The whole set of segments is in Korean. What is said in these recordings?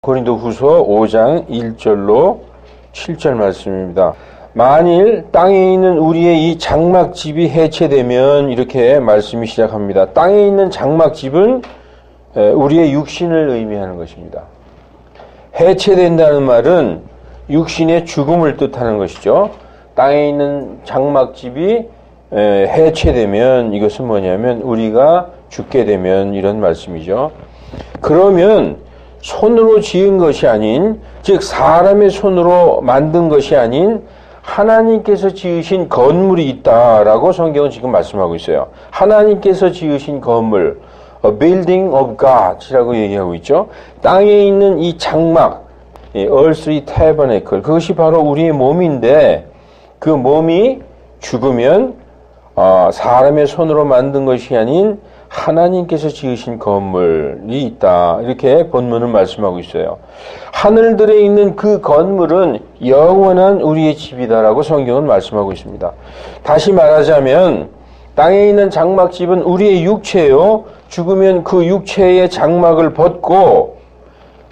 고린도후서 5장 1절로 7절 말씀입니다. 만일 땅에 있는 우리의 이 장막집이 해체되면 이렇게 말씀이 시작합니다. 땅에 있는 장막집은 우리의 육신을 의미하는 것입니다. 해체된다는 말은 육신의 죽음을 뜻하는 것이죠. 땅에 있는 장막집이 해체되면 이것은 뭐냐면 우리가 죽게 되면 이런 말씀이죠. 그러면 손으로 지은 것이 아닌, 즉 사람의 손으로 만든 것이 아닌 하나님께서 지으신 건물이 있다라고 성경은 지금 말씀하고 있어요. 하나님께서 지으신 건물, A building of God이라고 얘기하고 있죠. 땅에 있는 이 장막, earthly tabernacle, 그것이 바로 우리의 몸인데 그 몸이 죽으면 사람의 손으로 만든 것이 아닌 하나님께서 지으신 건물이 있다. 이렇게 본문은 말씀하고 있어요. 하늘들에 있는 그 건물은 영원한 우리의 집이다라고 성경은 말씀하고 있습니다. 다시 말하자면 땅에 있는 장막집은 우리의 육체요. 죽으면 그 육체의 장막을 벗고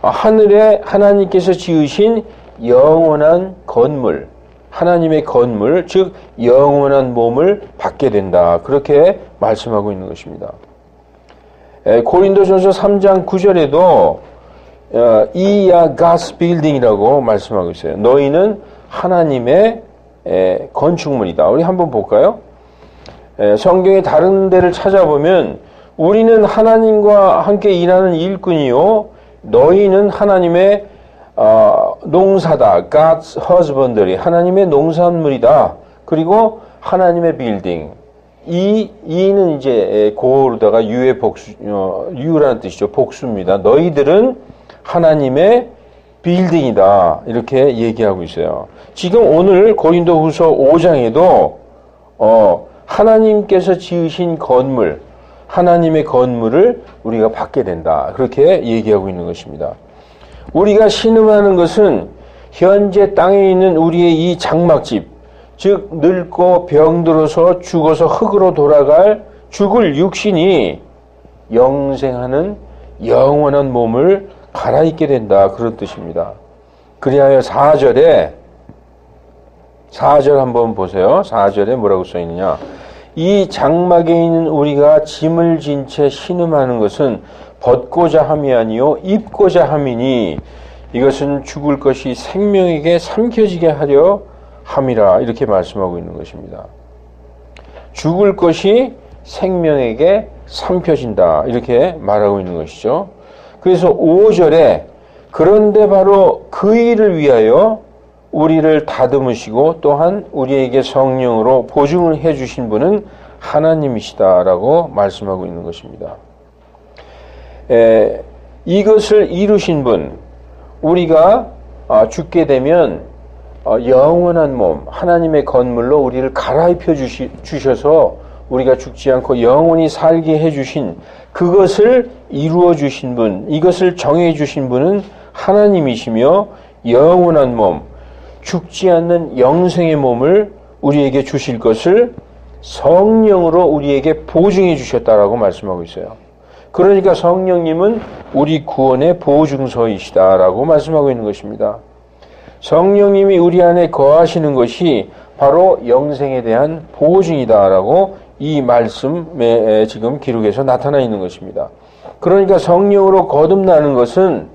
하늘에 하나님께서 지으신 영원한 건물, 하나님의 건물, 즉 영원한 몸을 받게 된다. 그렇게 말씀하고 있는 것입니다. 고린도전서 3장 9절에도 이야 God's building이라고 말씀하고 있어요. 너희는 하나님의 건축물이다. 우리 한번 볼까요? 성경의 다른 데를 찾아보면 우리는 하나님과 함께 일하는 일꾼이요 너희는 하나님의 농사다. God's husbandry. 하나님의 농산물이다. 그리고 하나님의 빌딩. 이는 이제 고르다가 유의 복수, 유라는 뜻이죠. 복수입니다. 너희들은 하나님의 빌딩이다. 이렇게 얘기하고 있어요. 지금 오늘 고린도후서 5장에도 하나님께서 지으신 건물, 하나님의 건물을 우리가 받게 된다. 그렇게 얘기하고 있는 것입니다. 우리가 신음하는 것은 현재 땅에 있는 우리의 이 장막집, 즉 늙고 병들어서 죽어서 흙으로 돌아갈 죽을 육신이 영생하는 영원한 몸을 갈아입게 된다. 그런 뜻입니다. 그리하여 4절 한번 보세요. 4절에 뭐라고 써 있느냐. 이 장막에 있는 우리가 짐을 진 채 신음하는 것은 벗고자 함이 아니요 입고자 함이니 이것은 죽을 것이 생명에게 삼켜지게 하려 함이라. 이렇게 말씀하고 있는 것입니다. 죽을 것이 생명에게 삼켜진다. 이렇게 말하고 있는 것이죠. 그래서 5절에 그런데 바로 그 일을 위하여 우리를 다듬으시고 또한 우리에게 성령으로 보증을 해주신 분은 하나님이시다라고 말씀하고 있는 것입니다. 이것을 이루신 분, 우리가 죽게 되면 영원한 몸, 하나님의 건물로 우리를 갈아입혀 주셔서 우리가 죽지 않고 영원히 살게 해주신 그것을 이루어 주신 분, 이것을 정해 주신 분은 하나님이시며 영원한 몸, 죽지 않는 영생의 몸을 우리에게 주실 것을 성령으로 우리에게 보증해 주셨다라고 말씀하고 있어요. 그러니까 성령님은 우리 구원의 보증서이시다라고 말씀하고 있는 것입니다. 성령님이 우리 안에 거하시는 것이 바로 영생에 대한 보증이다라고 이 말씀에 지금 기록에서 나타나 있는 것입니다. 그러니까 성령으로 거듭나는 것은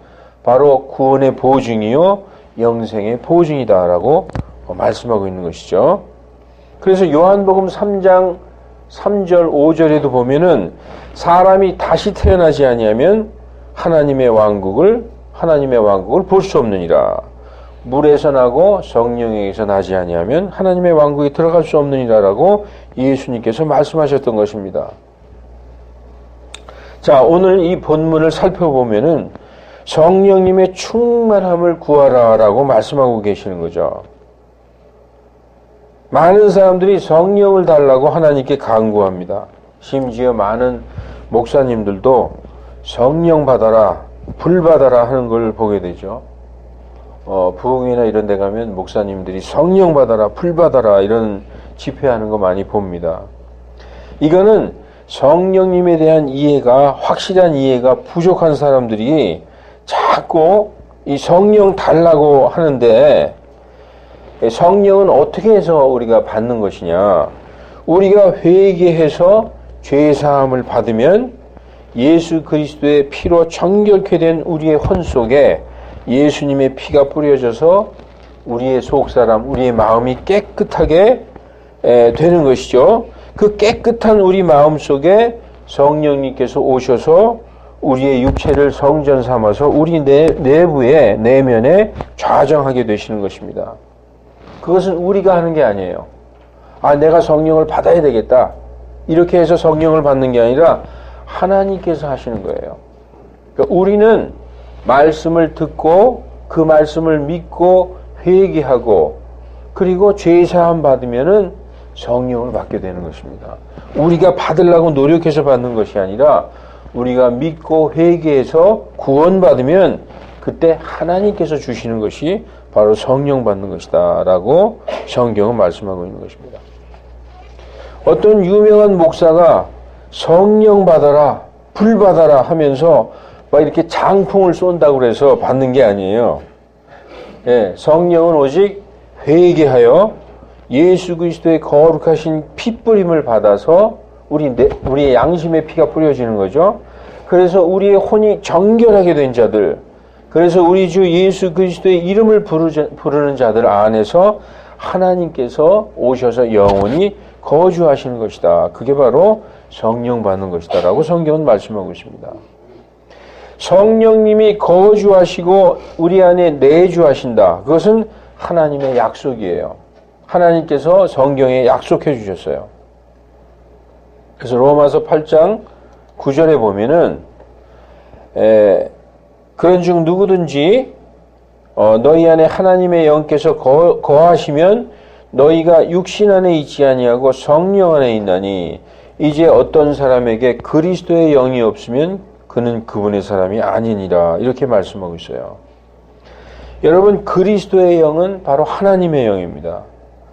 바로 구원의 보증이요 영생의 보증이다라고 말씀하고 있는 것이죠. 그래서 요한복음 3장 3절 5절에도 보면은 사람이 다시 태어나지 아니하면 하나님의 왕국을 볼 수 없느니라. 물에서 나고 성령에게서 나지 아니하면 하나님의 왕국에 들어갈 수 없느니라라고 예수님께서 말씀하셨던 것입니다. 자, 오늘 이 본문을 살펴보면은 성령님의 충만함을 구하라라고 말씀하고 계시는 거죠. 많은 사람들이 성령을 달라고 하나님께 간구합니다. 심지어 많은 목사님들도 성령 받아라, 불 받아라 하는 걸 보게 되죠. 부흥회나 이런 데 가면 목사님들이 성령 받아라, 불 받아라 이런 집회하는 거 많이 봅니다. 이거는 성령님에 대한 이해가, 확실한 이해가 부족한 사람들이 자꾸 이 성령 달라고 하는데 성령은 어떻게 해서 우리가 받는 것이냐? 우리가 회개해서 죄사함을 받으면 예수 그리스도의 피로 정결케 된 우리의 혼 속에 예수님의 피가 뿌려져서 우리의 속사람, 우리의 마음이 깨끗하게 되는 것이죠. 그 깨끗한 우리 마음 속에 성령님께서 오셔서 우리의 육체를 성전 삼아서 우리 내부에, 내면에 좌정하게 되시는 것입니다. 그것은 우리가 하는 게 아니에요. 아, 내가 성령을 받아야 되겠다. 이렇게 해서 성령을 받는 게 아니라 하나님께서 하시는 거예요. 그러니까 우리는 말씀을 듣고 그 말씀을 믿고 회개하고 그리고 죄사함 받으면은 성령을 받게 되는 것입니다. 우리가 받으려고 노력해서 받는 것이 아니라 우리가 믿고 회개해서 구원받으면 그때 하나님께서 주시는 것이 바로 성령 받는 것이다 라고 성경은 말씀하고 있는 것입니다. 어떤 유명한 목사가 성령 받아라, 불 받아라 하면서 막 이렇게 장풍을 쏜다고 그래서 받는 게 아니에요. 예, 성령은 오직 회개하여 예수 그리스도의 거룩하신 핏뿌림을 받아서 우리의 양심의 피가 뿌려지는 거죠. 그래서 우리의 혼이 정결하게 된 자들, 그래서 우리 주 예수 그리스도의 이름을 부르는 자들 안에서 하나님께서 오셔서 영원히 거주하시는 것이다. 그게 바로 성령 받는 것이다 라고 성경은 말씀하고 있습니다. 성령님이 거주하시고 우리 안에 내주하신다. 그것은 하나님의 약속이에요. 하나님께서 성경에 약속해 주셨어요. 그래서 로마서 8장 9절에 보면은 그런즉 누구든지 너희 안에 하나님의 영께서 거하시면 너희가 육신 안에 있지 아니하고 성령 안에 있나니 이제 어떤 사람에게 그리스도의 영이 없으면 그는 그분의 사람이 아니니라. 이렇게 말씀하고 있어요. 여러분, 그리스도의 영은 바로 하나님의 영입니다.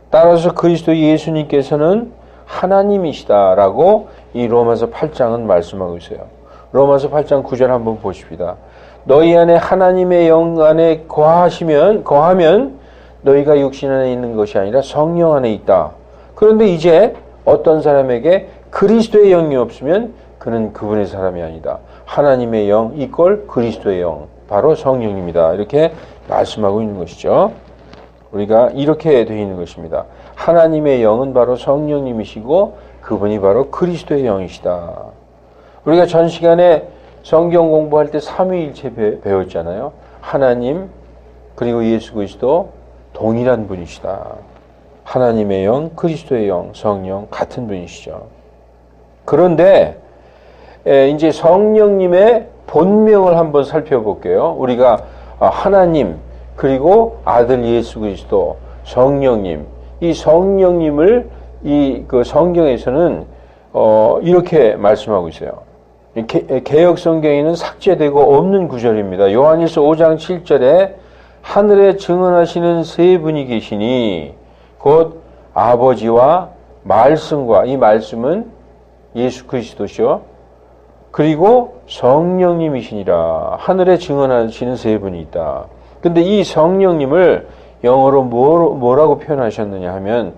따라서 그리스도 예수님께서는 하나님이시다라고 이 로마서 8장은 말씀하고 있어요. 로마서 8장 9절 한번 보십시다. 너희 안에 하나님의 영 안에 거하면 너희가 육신 안에 있는 것이 아니라 성령 안에 있다. 그런데 이제 어떤 사람에게 그리스도의 영이 없으면 그는 그분의 사람이 아니다. 하나님의 영 이꼴 그리스도의 영, 바로 성령입니다. 이렇게 말씀하고 있는 것이죠. 우리가 이렇게 되어 있는 것입니다. 하나님의 영은 바로 성령님이시고 그분이 바로 그리스도의 영이시다. 우리가 전 시간에 성경 공부할 때 삼위일체 배웠잖아요. 하나님 그리고 예수 그리스도 동일한 분이시다. 하나님의 영, 그리스도의 영, 성령 같은 분이시죠. 그런데 이제 성령님의 본명을 한번 살펴볼게요. 우리가 하나님 그리고 아들 예수 그리스도, 성령님, 이 성령님을 그 성경에서는 이렇게 말씀하고 있어요. 개역 성경에는 삭제되고 없는 구절입니다. 요한일서 5장 7절에 하늘에 증언하시는 세 분이 계시니 곧 아버지와 말씀과, 이 말씀은 예수 그리스도시요. 그리고 성령님이시니라. 하늘에 증언하시는 세 분이 있다. 근데 이 성령님을 영어로 뭐라고 표현하셨느냐 하면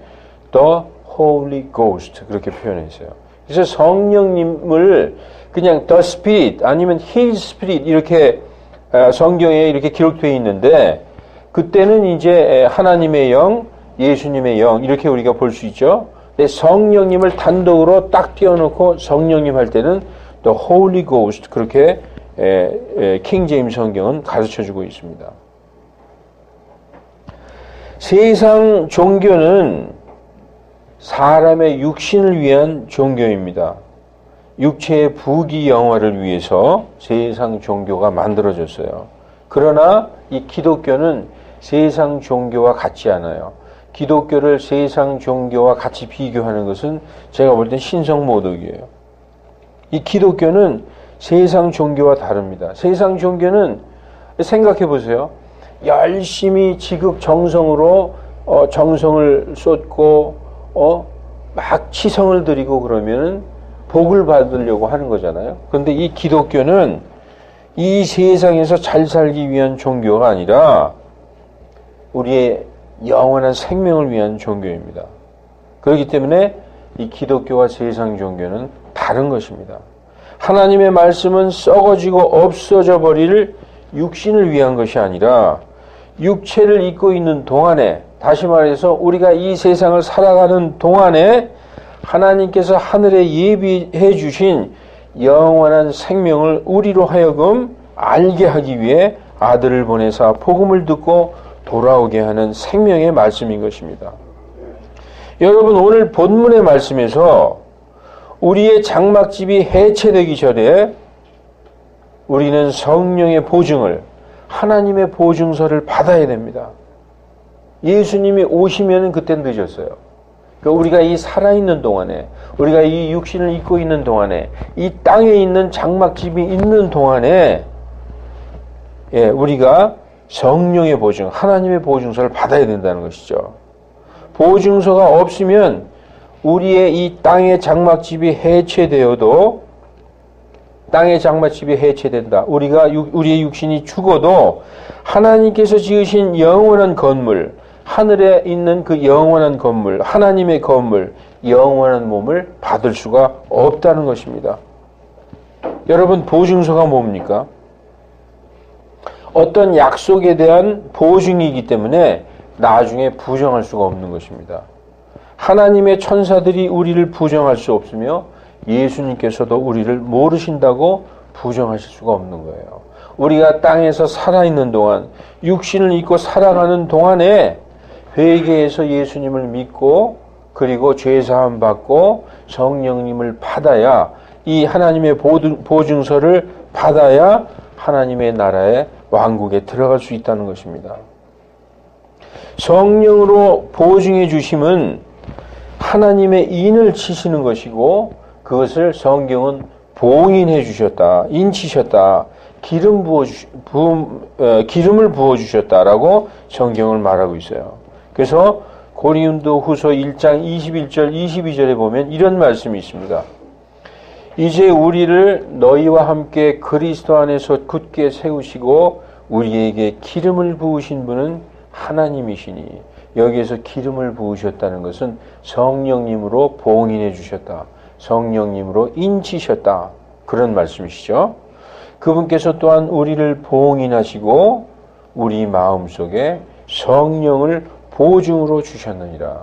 The Holy Ghost 그렇게 표현했어요. 그래서 성령님을 그냥 The Spirit 아니면 His Spirit 이렇게 성경에 이렇게 기록되어 있는데 그때는 이제 하나님의 영, 예수님의 영 이렇게 우리가 볼 수 있죠. 근데 성령님을 단독으로 딱 띄워놓고 성령님 할 때는 The Holy Ghost 그렇게 킹 제임스 성경은 가르쳐주고 있습니다. 세상 종교는 사람의 육신을 위한 종교입니다. 육체의 부귀영화를 위해서 세상 종교가 만들어졌어요. 그러나 이 기독교는 세상 종교와 같지 않아요. 기독교를 세상 종교와 같이 비교하는 것은 제가 볼 땐 신성모독이에요. 이 기독교는 세상 종교와 다릅니다. 세상 종교는 생각해 보세요. 열심히 지극정성으로 정성을 쏟고 막 치성을 드리고 그러면은 복을 받으려고 하는 거잖아요. 그런데 이 기독교는 이 세상에서 잘 살기 위한 종교가 아니라 우리의 영원한 생명을 위한 종교입니다. 그렇기 때문에 이 기독교와 세상 종교는 다른 것입니다. 하나님의 말씀은 썩어지고 없어져 버릴 육신을 위한 것이 아니라 육체를 입고 있는 동안에, 다시 말해서 우리가 이 세상을 살아가는 동안에 하나님께서 하늘에 예비해 주신 영원한 생명을 우리로 하여금 알게 하기 위해 아들을 보내사 복음을 듣고 돌아오게 하는 생명의 말씀인 것입니다. 여러분, 오늘 본문의 말씀에서 우리의 장막집이 해체되기 전에 우리는 성령의 보증을, 하나님의 보증서를 받아야 됩니다. 예수님이 오시면 그땐 늦었어요. 그러니까 우리가 이 살아있는 동안에, 우리가 이 육신을 입고 있는 동안에, 이 땅에 있는 장막집이 있는 동안에 우리가 성령의 보증, 하나님의 보증서를 받아야 된다는 것이죠. 보증서가 없으면 우리의 이 땅의 장막집이 해체되어도, 땅의 장막집이 해체된다. 우리의 육신이 죽어도 하나님께서 지으신 영원한 건물, 하늘에 있는 그 영원한 건물, 하나님의 건물, 영원한 몸을 받을 수가 없다는 것입니다. 여러분, 보증서가 뭡니까? 어떤 약속에 대한 보증이기 때문에 나중에 부정할 수가 없는 것입니다. 하나님의 천사들이 우리를 부정할 수 없으며 예수님께서도 우리를 모르신다고 부정하실 수가 없는 거예요. 우리가 땅에서 살아있는 동안, 육신을 입고 살아가는 동안에 회개해서 예수님을 믿고 그리고 죄사함 받고 성령님을 받아야, 이 하나님의 보증서를 받아야 하나님의 나라의 왕국에 들어갈 수 있다는 것입니다. 성령으로 보증해 주심은 하나님의 인을 치시는 것이고, 그것을 성경은 봉인해 주셨다, 인치셨다, 기름을 부어 주셨다라고 성경을 말하고 있어요. 그래서 고린도 후서 1장 21절 22절에 보면 이런 말씀이 있습니다. 이제 우리를 너희와 함께 그리스도 안에서 굳게 세우시고 우리에게 기름을 부으신 분은 하나님이시니, 여기에서 기름을 부으셨다는 것은 성령님으로 봉인해 주셨다, 성령님으로 인치셨다, 그런 말씀이시죠. 그분께서 또한 우리를 봉인하시고 우리 마음속에 성령을 보증으로 주셨느니라.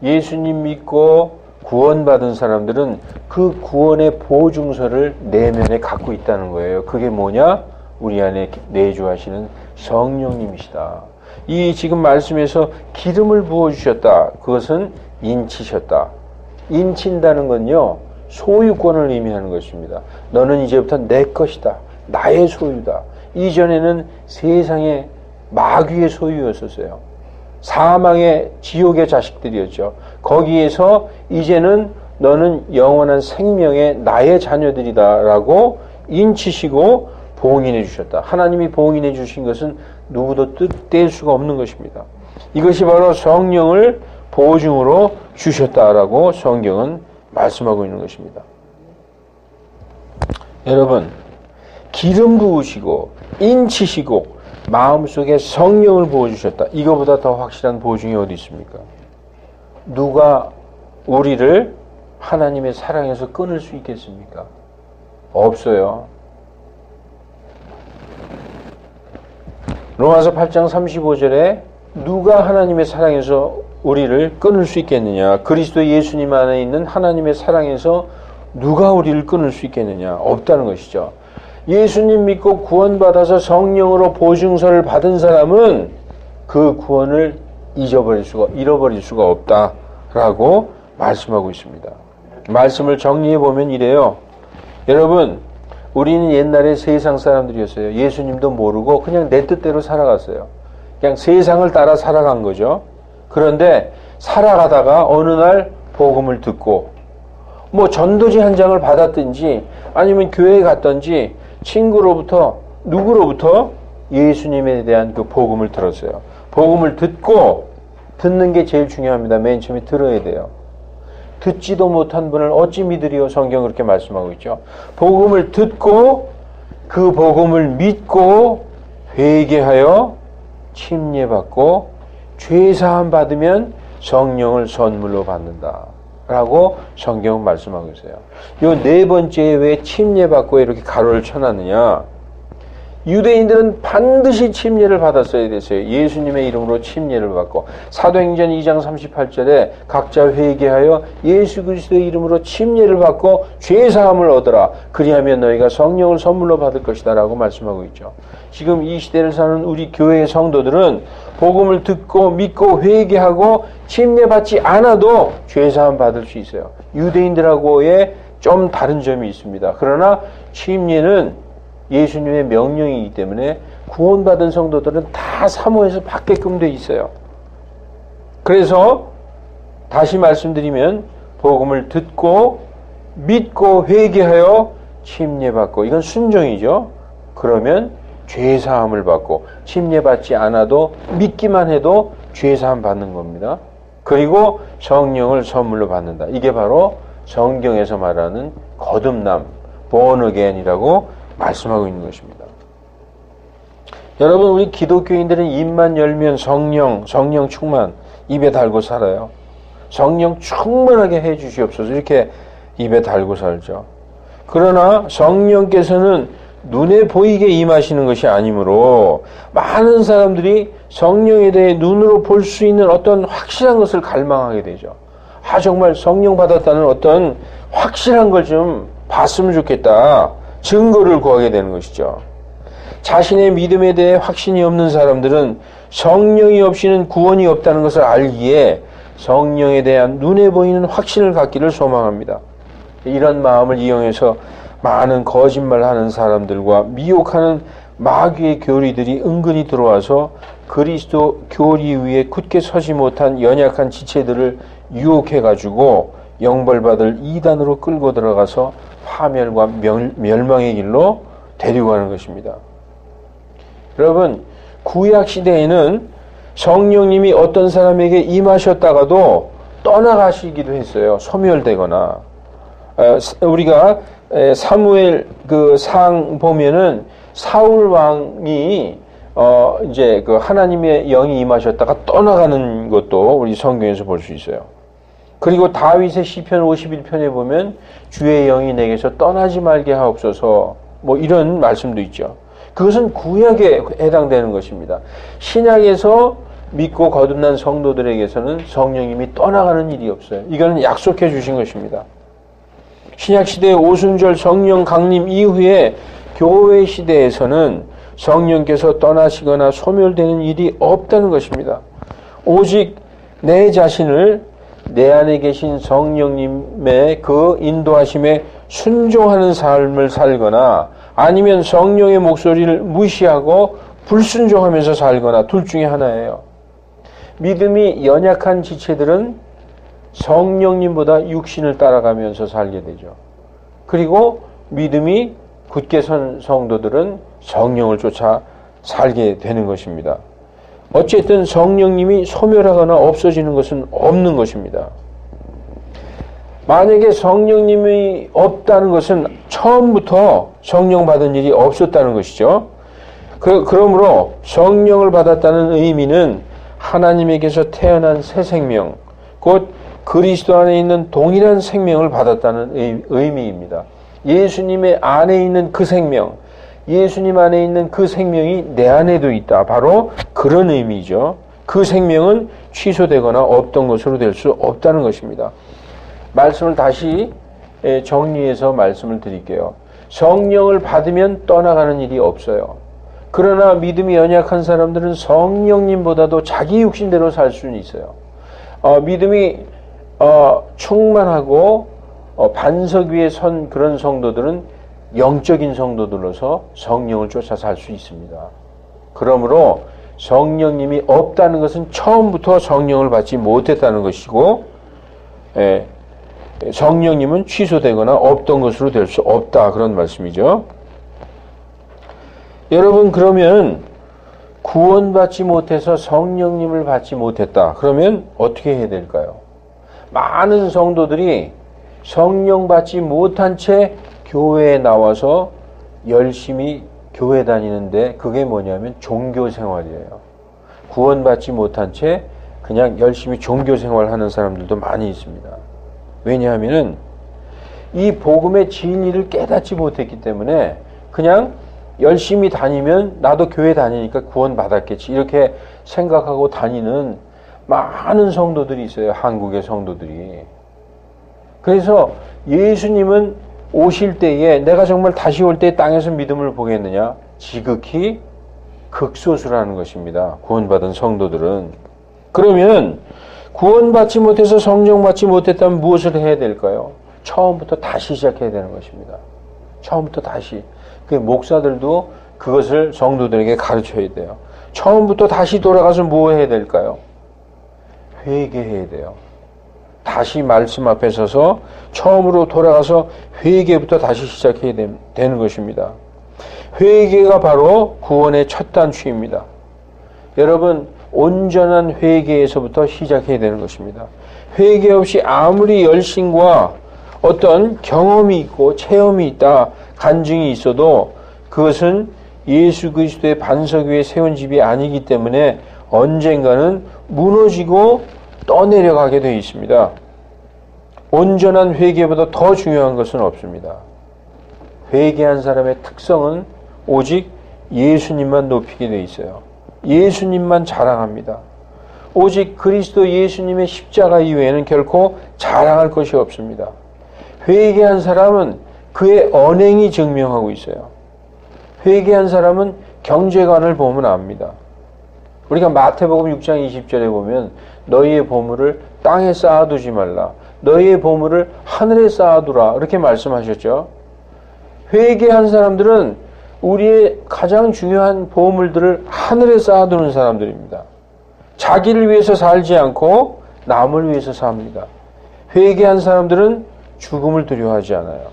예수님 믿고 구원받은 사람들은 그 구원의 보증서를 내면에 갖고 있다는 거예요. 그게 뭐냐? 우리 안에 내주하시는 성령님이시다. 이 지금 말씀에서 기름을 부어주셨다, 그것은 인치셨다. 인친다는 건요, 소유권을 의미하는 것입니다. 너는 이제부터 내 것이다, 나의 소유다. 이전에는 세상의 마귀의 소유였었어요. 사망의 지옥의 자식들이었죠. 거기에서 이제는 너는 영원한 생명의 나의 자녀들이다라고 인치시고 봉인해 주셨다. 하나님이 봉인해 주신 것은 누구도 뗄 수가 없는 것입니다. 이것이 바로 성령을 보증으로 주셨다라고 성경은 말씀하고 있는 것입니다. 여러분, 기름 부으시고 인치시고 마음속에 성령을 부어주셨다, 이거보다 더 확실한 보증이 어디 있습니까? 누가 우리를 하나님의 사랑에서 끊을 수 있겠습니까? 없어요. 로마서 8장 35절에 누가 하나님의 사랑에서 우리를 끊을 수 있겠느냐? 그리스도 예수님 안에 있는 하나님의 사랑에서 누가 우리를 끊을 수 있겠느냐? 없다는 것이죠. 예수님 믿고 구원받아서 성령으로 보증서를 받은 사람은 그 구원을 잃어버릴 수가 없다라고 말씀하고 있습니다. 말씀을 정리해 보면 이래요. 여러분, 우리는 옛날에 세상 사람들이었어요. 예수님도 모르고 그냥 내 뜻대로 살아갔어요. 그냥 세상을 따라 살아간 거죠. 그런데 살아가다가 어느 날 복음을 듣고 뭐 전도지 한 장을 받았든지 아니면 교회에 갔든지 친구로부터 누구로부터 예수님에 대한 그 복음을 들었어요. 복음을 듣는 게 제일 중요합니다. 맨 처음에 들어야 돼요. 듣지도 못한 분을 어찌 믿으리요? 성경 그렇게 말씀하고 있죠. 복음을 듣고 그 복음을 믿고 회개하여 침례받고 죄사함 받으면 성령을 선물로 받는다 라고 성경은 말씀하고 있어요. 요 네 번째에 왜 침례받고 이렇게 가로를 쳐놨느냐. 유대인들은 반드시 침례를 받았어야 됐어요. 예수님의 이름으로 침례를 받고 사도행전 2장 38절에 각자 회개하여 예수 그리스도의 이름으로 침례를 받고 죄사함을 얻으라. 그리하면 너희가 성령을 선물로 받을 것이다 라고 말씀하고 있죠. 지금 이 시대를 사는 우리 교회의 성도들은 복음을 듣고 믿고 회개하고 침례받지 않아도 죄사함 받을 수 있어요. 유대인들하고의 좀 다른 점이 있습니다. 그러나 침례는 예수님의 명령이기 때문에 구원받은 성도들은 다 사모해서 받게끔 돼 있어요. 그래서 다시 말씀드리면 복음을 듣고 믿고 회개하여 침례받고 이건 순종이죠. 그러면 죄사함을 받고 침례받지 않아도 믿기만 해도 죄사함 받는 겁니다. 그리고 성령을 선물로 받는다. 이게 바로 성경에서 말하는 거듭남, born again이라고 말씀하고 있는 것입니다. 여러분, 우리 기독교인들은 입만 열면 성령 충만 입에 달고 살아요. 성령 충만하게 해 주시옵소서 이렇게 입에 달고 살죠. 그러나 성령께서는 눈에 보이게 임하시는 것이 아니므로 많은 사람들이 성령에 대해 눈으로 볼 수 있는 어떤 확실한 것을 갈망하게 되죠. 정말 성령 받았다는 어떤 확실한 걸 좀 봤으면 좋겠다. 증거를 구하게 되는 것이죠. 자신의 믿음에 대해 확신이 없는 사람들은 성령이 없이는 구원이 없다는 것을 알기에 성령에 대한 눈에 보이는 확신을 갖기를 소망합니다. 이런 마음을 이용해서 많은 거짓말하는 사람들과 미혹하는 마귀의 교리들이 은근히 들어와서 그리스도 교리 위에 굳게 서지 못한 연약한 지체들을 유혹해가지고 영벌받을 이단으로 끌고 들어가서 파멸과 멸망의 길로 데리고 가는 것입니다. 여러분, 구약 시대에는 성령님이 어떤 사람에게 임하셨다가도 떠나가시기도 했어요. 소멸되거나. 우리가 사무엘 그 상 보면은 사울 왕이 이제 그 하나님의 영이 임하셨다가 떠나가는 것도 우리 성경에서 볼 수 있어요. 그리고 다윗의 시편 51편에 보면 주의 영이 내게서 떠나지 말게 하옵소서 뭐 이런 말씀도 있죠. 그것은 구약에 해당되는 것입니다. 신약에서 믿고 거듭난 성도들에게서는 성령님이 떠나가는 일이 없어요. 이거는 약속해 주신 것입니다. 신약시대의 오순절 성령 강림 이후에 교회 시대에서는 성령께서 떠나시거나 소멸되는 일이 없다는 것입니다. 오직 내 자신을 내 안에 계신 성령님의 그 인도하심에 순종하는 삶을 살거나 아니면 성령의 목소리를 무시하고 불순종하면서 살거나 둘 중에 하나예요. 믿음이 연약한 지체들은 성령님보다 육신을 따라가면서 살게 되죠. 그리고 믿음이 굳게 선 성도들은 성령을 쫓아 살게 되는 것입니다. 어쨌든 성령님이 소멸하거나 없어지는 것은 없는 것입니다. 만약에 성령님이 없다는 것은 처음부터 성령 받은 일이 없었다는 것이죠. 그러므로 성령을 받았다는 의미는 하나님에게서 태어난 새 생명, 곧 그리스도 안에 있는 동일한 생명을 받았다는 의미입니다. 예수님의 안에 있는 그 생명, 예수님 안에 있는 그 생명이 내 안에도 있다. 바로 그런 의미죠. 그 생명은 취소되거나 없던 것으로 될 수 없다는 것입니다. 말씀을 다시 정리해서 말씀을 드릴게요. 성령을 받으면 떠나가는 일이 없어요. 그러나 믿음이 연약한 사람들은 성령님보다도 자기 육신대로 살 수는 있어요. 믿음이 충만하고 반석 위에 선 그런 성도들은 영적인 성도들로서 성령을 쫓아 살 수 있습니다. 그러므로 성령님이 없다는 것은 처음부터 성령을 받지 못했다는 것이고 성령님은 취소되거나 없던 것으로 될 수 없다 그런 말씀이죠. 여러분, 그러면 구원받지 못해서 성령님을 받지 못했다. 그러면 어떻게 해야 될까요? 많은 성도들이 성령 받지 못한 채 교회에 나와서 열심히 교회 다니는데 그게 뭐냐면 종교 생활이에요. 구원받지 못한 채 그냥 열심히 종교 생활하는 사람들도 많이 있습니다. 왜냐하면은 이 복음의 진리를 깨닫지 못했기 때문에 그냥 열심히 다니면 나도 교회 다니니까 구원받았겠지 이렇게 생각하고 다니는 많은 성도들이 있어요. 한국의 성도들이. 그래서 예수님은 오실 때에 내가 정말 다시 올 때 땅에서 믿음을 보겠느냐? 지극히 극소수라는 것입니다. 구원받은 성도들은. 그러면 구원받지 못해서 성령받지 못했다면 무엇을 해야 될까요? 처음부터 다시 시작해야 되는 것입니다. 처음부터 다시. 그 목사들도 그것을 성도들에게 가르쳐야 돼요. 처음부터 다시 돌아가서 뭐 해야 될까요? 회개해야 돼요. 다시 말씀 앞에 서서 처음으로 돌아가서 회개부터 다시 시작해야 되는 것입니다. 회개가 바로 구원의 첫 단추입니다. 여러분, 온전한 회개에서부터 시작해야 되는 것입니다. 회개 없이 아무리 열심과 어떤 경험이 있고 체험이 있다, 간증이 있어도 그것은 예수 그리스도의 반석 위에 세운 집이 아니기 때문에 언젠가는 무너지고 떠내려가게 되어 있습니다. 온전한 회개보다 더 중요한 것은 없습니다. 회개한 사람의 특성은 오직 예수님만 높이게 되어 있어요. 예수님만 자랑합니다. 오직 그리스도 예수님의 십자가 이외에는 결코 자랑할 것이 없습니다. 회개한 사람은 그의 언행이 증명하고 있어요. 회개한 사람은 경제관을 보면 압니다. 우리가 마태복음 6장 20절에 보면 너희의 보물을 땅에 쌓아두지 말라. 너희의 보물을 하늘에 쌓아두라. 이렇게 말씀하셨죠. 회개한 사람들은 우리의 가장 중요한 보물들을 하늘에 쌓아두는 사람들입니다. 자기를 위해서 살지 않고 남을 위해서 삽니다. 회개한 사람들은 죽음을 두려워하지 않아요.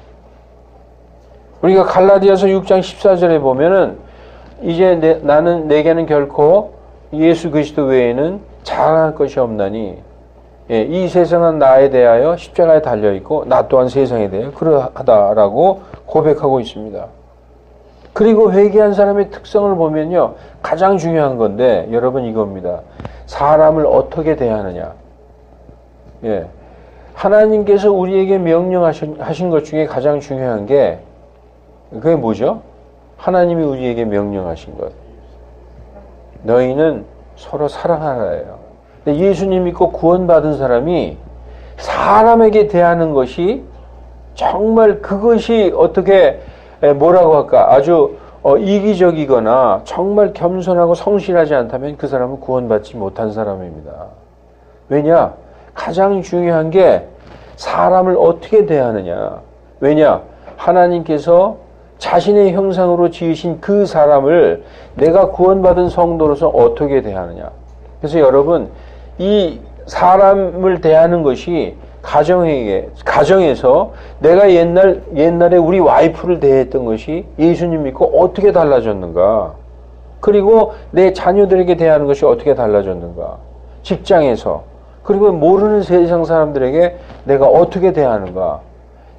우리가 갈라디아서 6장 14절에 보면은 이제 내게는 결코 예수 그리스도 외에는 자랑할 것이 없나니 이 세상은 나에 대하여 십자가에 달려있고 나 또한 세상에 대하여 그러하다라고 고백하고 있습니다. 그리고 회개한 사람의 특성을 보면요. 가장 중요한 건데 여러분 이겁니다. 사람을 어떻게 대하느냐. 하나님께서 우리에게 명령하신 것 중에 가장 중요한 게 그게 뭐죠? 하나님이 우리에게 명령하신 것. 너희는 서로 사랑하라예요. 근데 예수님 믿고 구원받은 사람이 사람에게 대하는 것이 정말 그것이 어떻게 뭐라고 할까 아주 이기적이거나 정말 겸손하고 성실하지 않다면 그 사람은 구원받지 못한 사람입니다. 왜냐? 가장 중요한 게 사람을 어떻게 대하느냐. 왜냐? 하나님께서 자신의 형상으로 지으신 그 사람을 내가 구원받은 성도로서 어떻게 대하느냐. 그래서 여러분 이 사람을 대하는 것이 가정에서 내가 옛날에 우리 와이프를 대했던 것이 예수님 믿고 어떻게 달라졌는가. 그리고 내 자녀들에게 대하는 것이 어떻게 달라졌는가. 직장에서 그리고 모르는 세상 사람들에게 내가 어떻게 대하는가.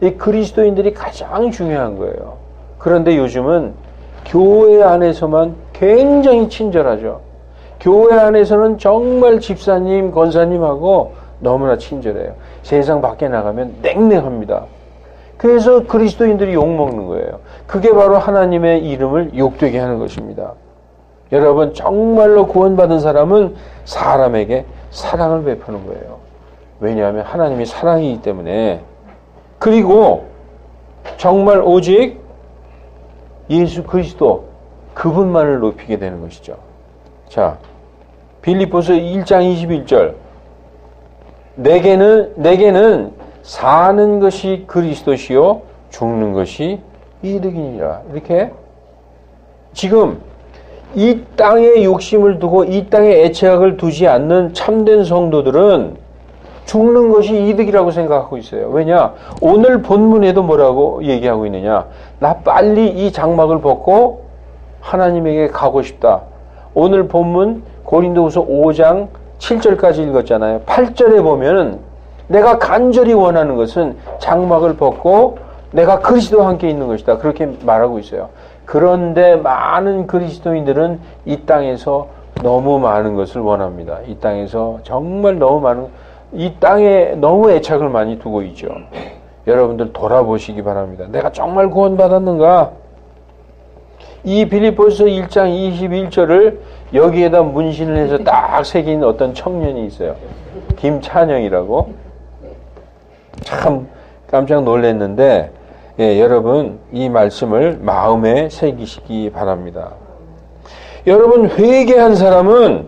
이 그리스도인들이 가장 중요한 거예요. 그런데 요즘은 교회 안에서만 굉장히 친절하죠. 교회 안에서는 정말 집사님, 권사님하고 너무나 친절해요. 세상 밖에 나가면 냉랭합니다. 그래서 그리스도인들이 욕먹는 거예요. 그게 바로 하나님의 이름을 욕되게 하는 것입니다. 여러분 정말로 구원받은 사람은 사람에게 사랑을 베푸는 거예요. 왜냐하면 하나님이 사랑이기 때문에. 그리고 정말 오직 예수 그리스도 그분만을 높이게 되는 것이죠. 자, 빌립보서 1장 21절 내게는 사는 것이 그리스도시요 죽는 것이 이득이니라. 이렇게 지금 이 땅에 욕심을 두고 이 땅에 애착을 두지 않는 참된 성도들은 죽는 것이 이득이라고 생각하고 있어요. 왜냐? 오늘 본문에도 뭐라고 얘기하고 있느냐? 나 빨리 이 장막을 벗고 하나님에게 가고 싶다. 오늘 본문 고린도후서 5장 7절까지 읽었잖아요. 8절에 보면은 내가 간절히 원하는 것은 장막을 벗고 내가 그리스도와 함께 있는 것이다. 그렇게 말하고 있어요. 그런데 많은 그리스도인들은 이 땅에서 너무 많은 것을 원합니다. 이 땅에서 정말 너무 많은, 이 땅에 너무 애착을 많이 두고 있죠. 여러분들 돌아보시기 바랍니다. 내가 정말 구원받았는가? 이 빌립보서 1장 21절을 여기에다 문신을 해서 딱 새긴 어떤 청년이 있어요. 김찬영이라고. 참 깜짝 놀랐는데, 예, 여러분 이 말씀을 마음에 새기시기 바랍니다. 여러분, 회개한 사람은,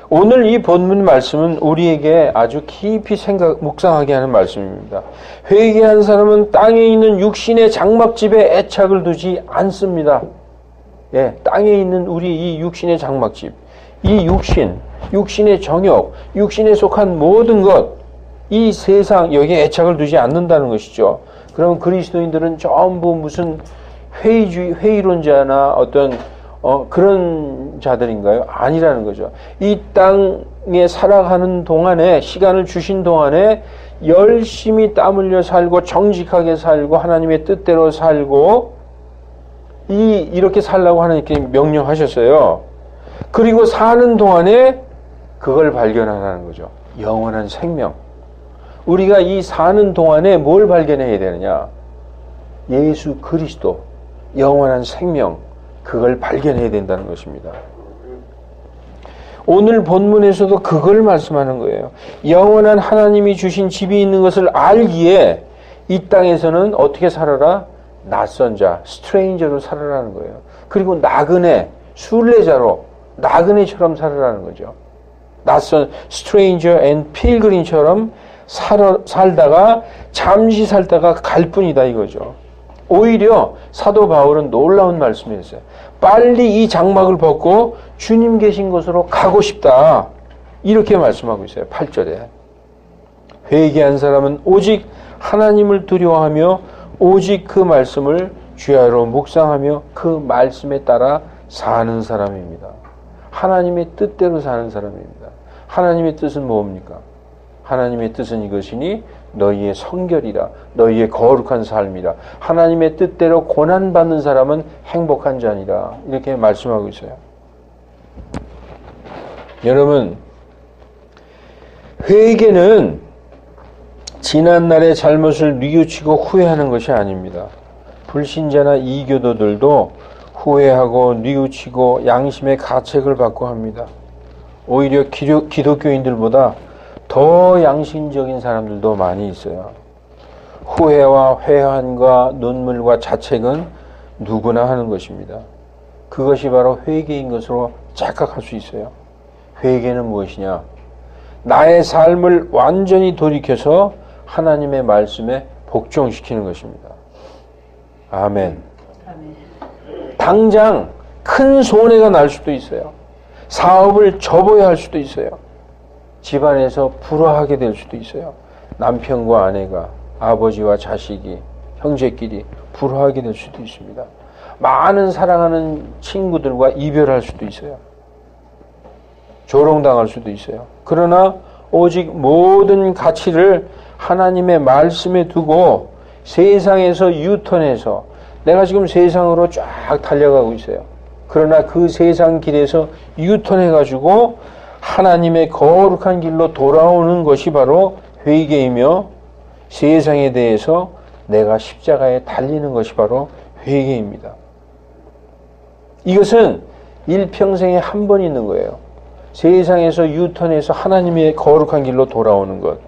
오늘 이 본문 말씀은 우리에게 아주 깊이 묵상하게 하는 말씀입니다. 회개한 사람은 땅에 있는 육신의 장막집에 애착을 두지 않습니다. 예, 땅에 있는 우리 이 육신의 장막집, 이 육신의 정욕, 육신에 속한 모든 것, 이 세상, 여기에 애착을 두지 않는다는 것이죠. 그럼 그리스도인들은 전부 무슨 회의론자나 어떤 그런 자들인가요? 아니라는 거죠. 이 땅에 살아가는 동안에, 시간을 주신 동안에 열심히 땀 흘려 살고 정직하게 살고 하나님의 뜻대로 살고 이렇게 살라고 하나님께 명령하셨어요. 그리고 사는 동안에 그걸 발견하라는 거죠. 영원한 생명. 우리가 이 사는 동안에 뭘 발견해야 되느냐? 예수 그리스도, 영원한 생명, 그걸 발견해야 된다는 것입니다. 오늘 본문에서도 그걸 말씀하는 거예요. 영원한 하나님이 주신 집이 있는 것을 알기에 이 땅에서는 어떻게 살아라? 낯선 자, 스트레인저로 살아라는 거예요. 그리고 나그네, 순례자로, 나그네처럼 살아라는 거죠. 낯선 스트레인저 앤 필그림처럼 살다가 잠시 살다가 갈 뿐이다 이거죠. 오히려 사도 바울은 놀라운 말씀을 했어요. 빨리 이 장막을 벗고 주님 계신 곳으로 가고 싶다. 이렇게 말씀하고 있어요. 8절에. 회개한 사람은 오직 하나님을 두려워하며 오직 그 말씀을 주야로 묵상하며 그 말씀에 따라 사는 사람입니다. 하나님의 뜻대로 사는 사람입니다. 하나님의 뜻은 뭡니까? 하나님의 뜻은 이것이니 너희의 성결이라, 너희의 거룩한 삶이라, 하나님의 뜻대로 고난받는 사람은 행복한 자니라, 이렇게 말씀하고 있어요. 여러분, 회개는 지난날의 잘못을 뉘우치고 후회하는 것이 아닙니다. 불신자나 이교도들도 후회하고 뉘우치고 양심의 가책을 받고 합니다. 오히려 기독교인들보다 더 양심적인 사람들도 많이 있어요. 후회와 회한과 눈물과 자책은 누구나 하는 것입니다. 그것이 바로 회개인 것으로 착각할 수 있어요. 회개는 무엇이냐? 나의 삶을 완전히 돌이켜서 하나님의 말씀에 복종시키는 것입니다. 아멘. 당장 큰 손해가 날 수도 있어요. 사업을 접어야 할 수도 있어요. 집안에서 불화하게 될 수도 있어요. 남편과 아내가, 아버지와 자식이, 형제끼리 불화하게 될 수도 있습니다. 많은 사랑하는 친구들과 이별할 수도 있어요. 조롱당할 수도 있어요. 그러나 오직 모든 가치를 하나님의 말씀에 두고 세상에서 유턴해서, 내가 지금 세상으로 쫙 달려가고 있어요. 그러나 그 세상 길에서 유턴해가지고 하나님의 거룩한 길로 돌아오는 것이 바로 회개이며, 세상에 대해서 내가 십자가에 달리는 것이 바로 회개입니다. 이것은 일평생에 한 번 있는 거예요. 세상에서 유턴해서 하나님의 거룩한 길로 돌아오는 것.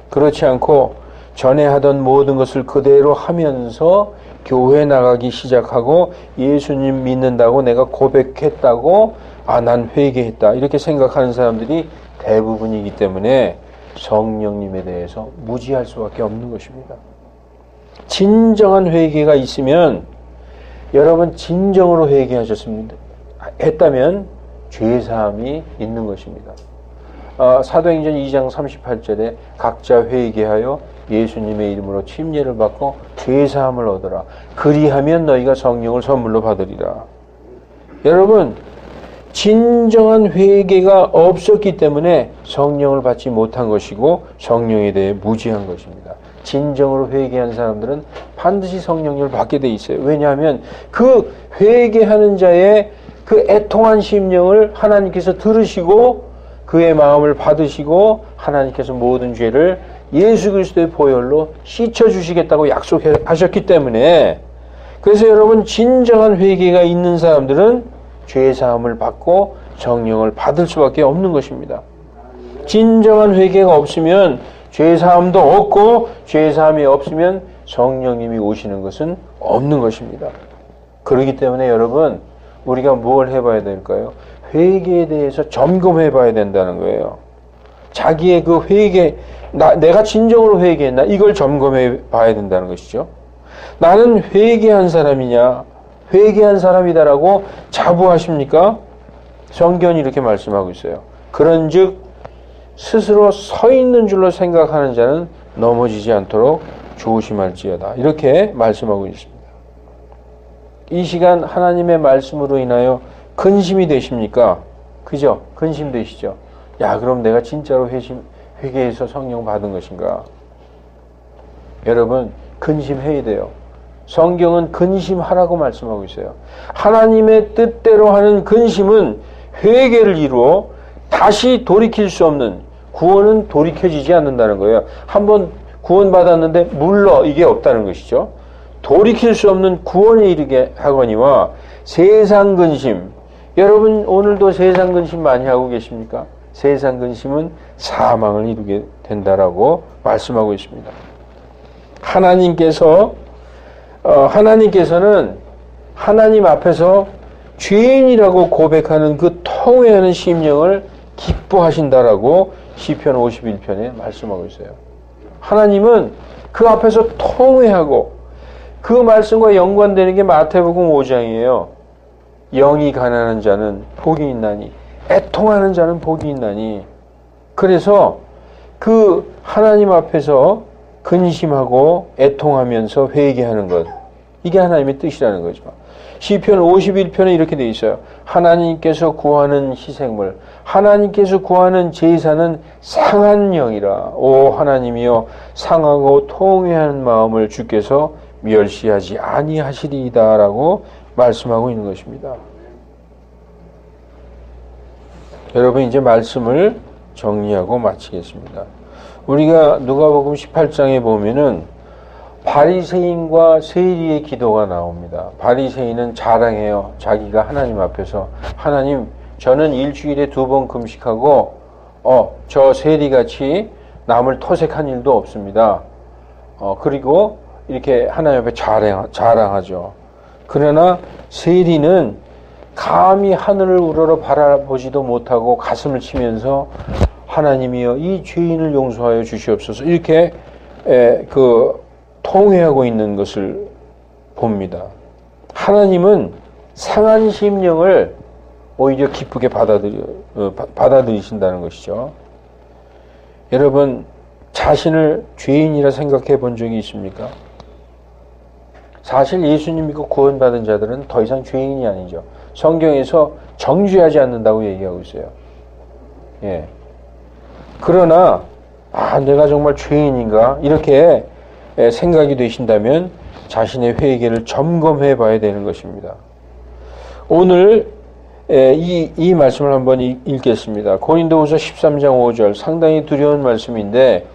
그렇지 않고 전에 하던 모든 것을 그대로 하면서 교회 나가기 시작하고 예수님 믿는다고 내가 고백했다고 난 회개했다 이렇게 생각하는 사람들이 대부분이기 때문에 성령님에 대해서 무지할 수밖에 없는 것입니다. 진정한 회개가 있으면, 여러분 진정으로 회개하셨습니다. 했다면 죄사함이 있는 것입니다. 사도행전 2장 38절에 각자 회개하여 예수님의 이름으로 침례를 받고 죄사함을 얻어라. 그리하면 너희가 성령을 선물로 받으리라. 여러분, 진정한 회개가 없었기 때문에 성령을 받지 못한 것이고 성령에 대해 무지한 것입니다. 진정으로 회개한 사람들은 반드시 성령님을 받게 돼 있어요. 왜냐하면 그 회개하는 자의 그 애통한 심령을 하나님께서 들으시고 그의 마음을 받으시고 하나님께서 모든 죄를 예수 그리스도의 보혈로 씻어주시겠다고 약속하셨기 때문에, 그래서 여러분, 진정한 회개가 있는 사람들은 죄사함을 받고 성령을 받을 수밖에 없는 것입니다. 진정한 회개가 없으면 죄사함도 없고, 죄사함이 없으면 성령님이 오시는 것은 없는 것입니다. 그렇기 때문에 여러분, 우리가 뭘 해봐야 될까요? 회개에 대해서 점검해 봐야 된다는 거예요. 자기의 그 회개, 내가 진정으로 회개했나? 이걸 점검해 봐야 된다는 것이죠. 나는 회개한 사람이냐? 회개한 사람이다라고 자부하십니까? 성경이 이렇게 말씀하고 있어요. 그런즉 스스로 서 있는 줄로 생각하는 자는 넘어지지 않도록 조심할지어다. 이렇게 말씀하고 있습니다. 이 시간 하나님의 말씀으로 인하여 근심이 되십니까? 그죠? 근심되시죠? 야, 그럼 내가 진짜로 회개해서 성령 받은 것인가? 여러분, 근심해야 돼요. 성경은 근심하라고 말씀하고 있어요. 하나님의 뜻대로 하는 근심은 회개를 이루어 다시 돌이킬 수 없는, 구원은 돌이켜지지 않는다는 거예요. 한번 구원받았는데 물러, 이게 없다는 것이죠. 돌이킬 수 없는 구원에 이르게 하거니와 세상 근심, 여러분 오늘도 세상 근심 많이 하고 계십니까? 세상 근심은 사망을 이루게 된다라고 말씀하고 있습니다. 하나님께서는 하나님 앞에서 죄인이라고 고백하는 그 통회하는 심령을 기뻐하신다라고 시편 51편에 말씀하고 있어요. 하나님은 그 앞에서 통회하고, 그 말씀과 연관되는 게 마태복음 5장이에요. 영이 가난한 자는 복이 있나니, 애통하는 자는 복이 있나니. 그래서 그 하나님 앞에서 근심하고 애통하면서 회개하는 것, 이게 하나님의 뜻이라는 거죠. 시편 51편에 이렇게 돼 있어요. 하나님께서 구하는 희생물, 하나님께서 구하는 제사는 상한 영이라. 오 하나님이여, 상하고 통회한 마음을 주께서 멸시하지 아니하시리이다 라고 말씀하고 있는 것입니다. 여러분, 이제 말씀을 정리하고 마치겠습니다. 우리가 누가복음 18장에 보면은 바리새인과 세리의 기도가 나옵니다. 바리새인은 자랑해요. 자기가 하나님 앞에서, 하나님, 저는 일주일에 2번 금식하고 저 세리같이 남을 토색한 일도 없습니다. 그리고 이렇게 하나님 앞에 자랑하죠. 그러나 세리는 감히 하늘을 우러러 바라보지도 못하고 가슴을 치면서 하나님이여, 이 죄인을 용서하여 주시옵소서, 이렇게 통회하고 있는 것을 봅니다. 하나님은 상한 심령을 오히려 기쁘게 받아들이신다는 것이죠. 여러분, 자신을 죄인이라 생각해 본 적이 있습니까? 사실 예수님 믿고 구원받은 자들은 더 이상 죄인이 아니죠. 성경에서 정죄하지 않는다고 얘기하고 있어요. 예. 그러나 내가 정말 죄인인가? 이렇게 생각이 되신다면 자신의 회개를 점검해 봐야 되는 것입니다. 오늘 이 말씀을 한번 읽겠습니다. 고린도후서 13장 5절, 상당히 두려운 말씀인데,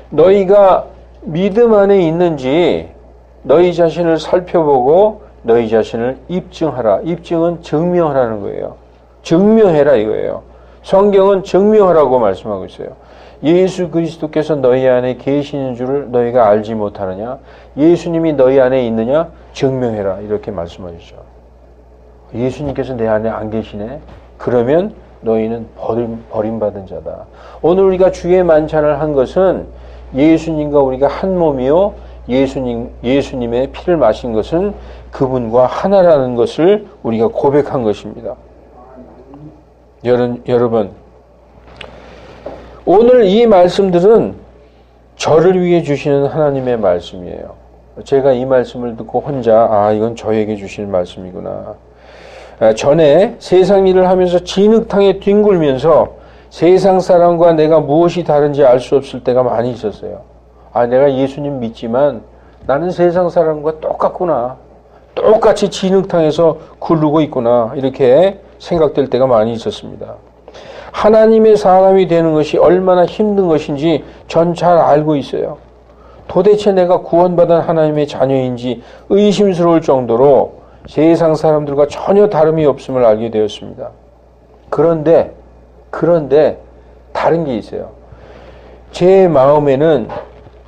너희가 믿음 안에 있는지 너희 자신을 살펴보고 너희 자신을 입증하라. 입증은 증명하라는 거예요. 증명해라 이거예요. 성경은 증명하라고 말씀하고 있어요. 예수 그리스도께서 너희 안에 계시는 줄을 너희가 알지 못하느냐? 예수님이 너희 안에 있느냐? 증명해라. 이렇게 말씀하셨죠. 예수님께서 내 안에 안 계시네? 그러면 너희는 버림받은 자다. 오늘 우리가 주의 만찬을 한 것은 예수님과 우리가 한 몸이요, 예수님의 피를 마신 것은 그분과 하나라는 것을 우리가 고백한 것입니다. 여러분, 오늘 이 말씀들은 저를 위해 주시는 하나님의 말씀이에요. 제가 이 말씀을 듣고 혼자 이건 저에게 주실 말씀이구나. 전에 세상 일을 하면서 진흙탕에 뒹굴면서 세상 사람과 내가 무엇이 다른지 알 수 없을 때가 많이 있었어요. 아, 내가 예수님 믿지만 나는 세상 사람과 똑같구나. 똑같이 진흙탕에서 굴르고 있구나. 이렇게 생각될 때가 많이 있었습니다. 하나님의 사람이 되는 것이 얼마나 힘든 것인지 전 잘 알고 있어요. 도대체 내가 구원받은 하나님의 자녀인지 의심스러울 정도로 세상 사람들과 전혀 다름이 없음을 알게 되었습니다. 그런데 다른 게 있어요. 제 마음에는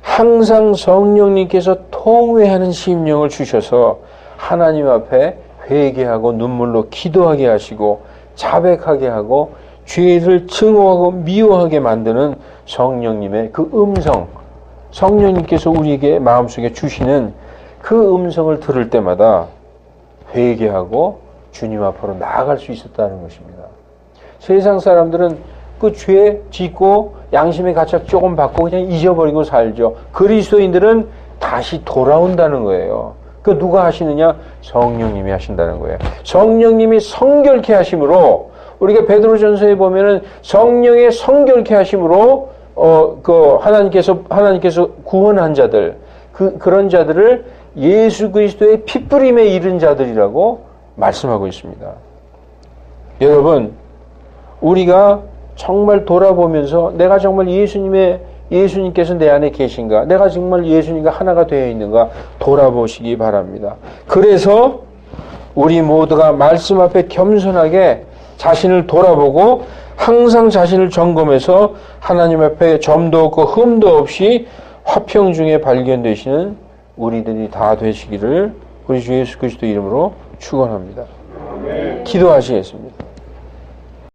항상 성령님께서 통회하는 심령을 주셔서 하나님 앞에 회개하고 눈물로 기도하게 하시고 자백하게 하고 죄를 증오하고 미워하게 만드는 성령님의 그 음성, 성령님께서 우리에게 마음속에 주시는 그 음성을 들을 때마다 회개하고 주님 앞으로 나아갈 수 있었다는 것입니다. 세상 사람들은 그 죄 짓고 양심의 가책 조금 받고 그냥 잊어버리고 살죠. 그리스도인들은 다시 돌아온다는 거예요. 그 누가 하시느냐? 성령님이 하신다는 거예요. 성령님이 성결케 하심으로, 우리가 베드로전서에 보면은 성령의 성결케 하심으로 하나님께서 구원한 자들, 그런 자들을 예수 그리스도의 피뿌림에 이른 자들이라고 말씀하고 있습니다. 여러분, 우리가 정말 돌아보면서 내가 정말 예수님께서 내 안에 계신가? 내가 정말 예수님과 하나가 되어 있는가? 돌아보시기 바랍니다. 그래서 우리 모두가 말씀 앞에 겸손하게 자신을 돌아보고 항상 자신을 점검해서 하나님 앞에 점도 없고 흠도 없이 화평 중에 발견되시는 우리들이 다 되시기를 우리 주 예수 그리스도 이름으로 축원합니다. 기도하시겠습니다.